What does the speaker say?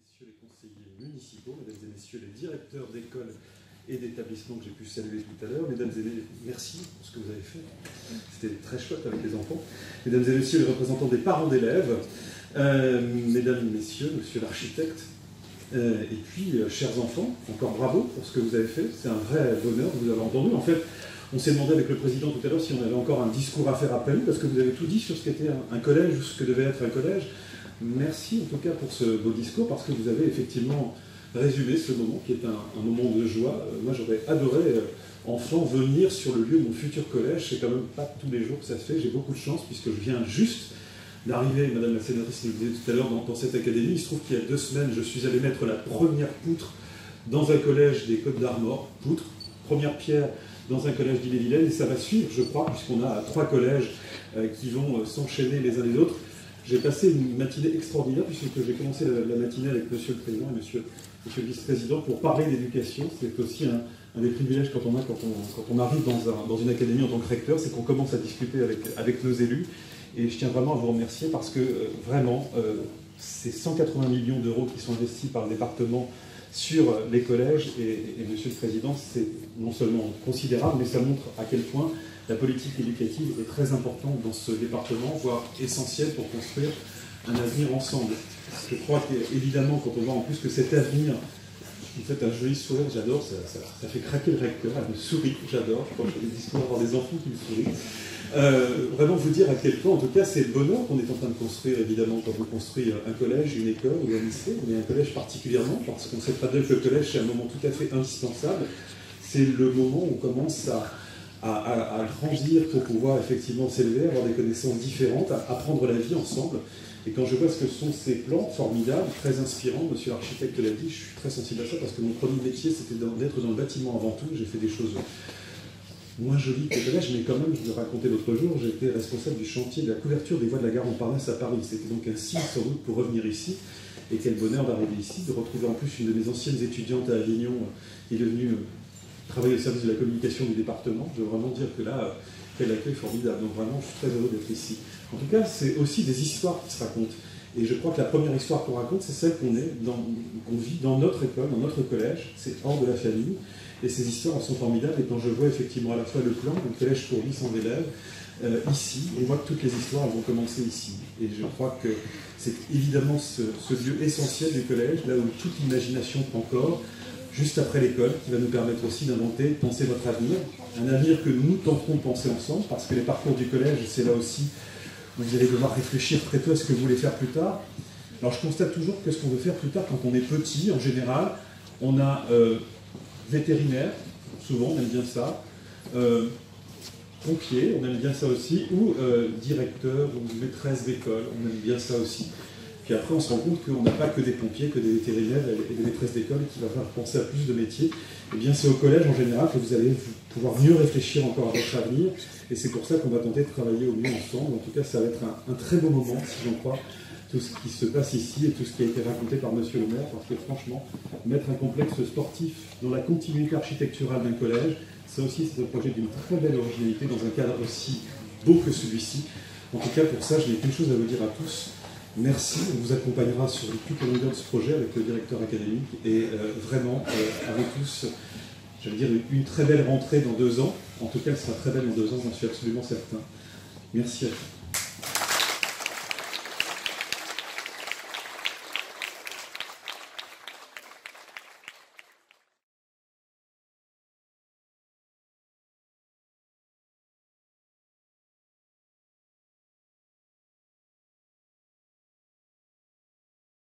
messieurs les conseillers municipaux, mesdames et messieurs les directeurs d'écoles et d'établissements que j'ai pu saluer tout à l'heure, mesdames et messieurs, merci pour ce que vous avez fait. C'était très chouette avec les enfants. Mesdames et messieurs les représentants des parents d'élèves, mesdames et messieurs, monsieur l'architecte, et puis, chers enfants, encore bravo pour ce que vous avez fait. C'est un vrai bonheur de vous avoir entendu. En fait, on s'est demandé avec le président tout à l'heure si on avait encore un discours à faire après nous, parce que vous avez tout dit sur ce qu'était un collège, ou ce que devait être un collège. Merci en tout cas pour ce beau discours, parce que vous avez effectivement résumé ce moment qui est un moment de joie. Moi, j'aurais adoré, enfant, venir sur le lieu de mon futur collège. C'est quand même pas tous les jours que ça se fait. J'ai beaucoup de chance, puisque je viens juste d'arriver, Madame la sénatrice nous le disait tout à l'heure, dans cette académie. Il se trouve qu'il y a 2 semaines, je suis allé mettre la première poutre dans un collège des Côtes d'Armor. Poutre, première pierre dans un collège d'Ille-et-Vilaine, et ça va suivre, je crois, puisqu'on a 3 collèges qui vont s'enchaîner les uns les autres. J'ai passé une matinée extraordinaire, puisque j'ai commencé la matinée avec Monsieur le Président et Monsieur le Vice-président pour parler d'éducation. C'est aussi un des privilèges quand on arrive dans une académie en tant que recteur, c'est qu'on commence à discuter avec nos élus. Et je tiens vraiment à vous remercier parce que vraiment, ces 180 millions d'euros qui sont investis par le département sur les collèges, et Monsieur le Président, c'est non seulement considérable, mais ça montre à quel point la politique éducative est très importante dans ce département, voire essentielle pour construire un avenir ensemble. Je crois qu'évidemment, quand on voit en plus que cet avenir, vous faites un joli sourire, j'adore, ça fait craquer le recteur, elle me sourit, j'adore, quand je fais des discours, avoir des enfants qui me sourient. Vraiment vous dire à quel point, en tout cas, c'est le bonheur qu'on est en train de construire, évidemment, quand on construit un collège, une école ou un lycée, mais un collège particulièrement, parce qu'on sait très bien que le collège, c'est un moment tout à fait indispensable. C'est le moment où on commence à grandir pour pouvoir effectivement s'élever, avoir des connaissances différentes, apprendre la vie ensemble. Et quand je vois ce que sont ces plans formidables, très inspirants, monsieur l'architecte l'a dit, je suis très sensible à ça, parce que mon premier métier, c'était d'être dans le bâtiment avant tout. J'ai fait des choses moins joli que le collège, mais quand même, je vous racontais l'autre jour, j'étais responsable du chantier de la couverture des voies de la gare Montparnasse à Paris. C'était donc un signe sans doute pour revenir ici, et quel bonheur d'arriver ici, de retrouver en plus une de mes anciennes étudiantes à Avignon, qui est devenue travailler au service de la communication du département. Je veux vraiment dire que là, quel accueil formidable. Donc vraiment, je suis très heureux d'être ici. En tout cas, c'est aussi des histoires qui se racontent. Et je crois que la première histoire qu'on raconte, c'est celle qu'on vit dans notre école, dans notre collège. C'est hors de la famille. Et ces histoires, elles sont formidables. Et quand je vois effectivement à la fois le plan, le collège pour 800 élèves, ici, on voit que toutes les histoires, elles vont commencer ici. Et je crois que c'est évidemment ce lieu essentiel du collège, là où toute l'imagination prend corps, juste après l'école, qui va nous permettre aussi d'inventer, de penser notre avenir. Un avenir que nous tenterons de penser ensemble, parce que les parcours du collège, c'est là aussi où vous allez devoir réfléchir très tôt à ce que vous voulez faire plus tard. Alors je constate toujours que ce qu'on veut faire plus tard, quand on est petit, en général, on a vétérinaire, souvent on aime bien ça, pompier, on aime bien ça aussi, ou directeur ou maîtresse d'école, on aime bien ça aussi. Puis après on se rend compte qu'on n'a pas que des pompiers, que des vétérinaires et des maîtresses d'école, qu'il va falloir penser à plus de métiers. Et bien c'est au collège en général que vous allez pouvoir mieux réfléchir encore à votre avenir, et c'est pour ça qu'on va tenter de travailler au mieux ensemble. En tout cas ça va être un très beau moment, si j'en crois, tout ce qui se passe ici et tout ce qui a été raconté par monsieur le maire, parce que franchement, mettre un complexe sportif dans la continuité architecturale d'un collège, ça aussi c'est un projet d'une très belle originalité dans un cadre aussi beau que celui-ci. En tout cas pour ça, je n'ai qu'une chose à vous dire à tous. Merci, on vous accompagnera sur toute la longueur de ce projet avec le directeur académique et vraiment à vous tous, j'allais dire une très belle rentrée dans 2 ans. En tout cas, elle sera très belle dans 2 ans, j'en suis absolument certain. Merci à tous.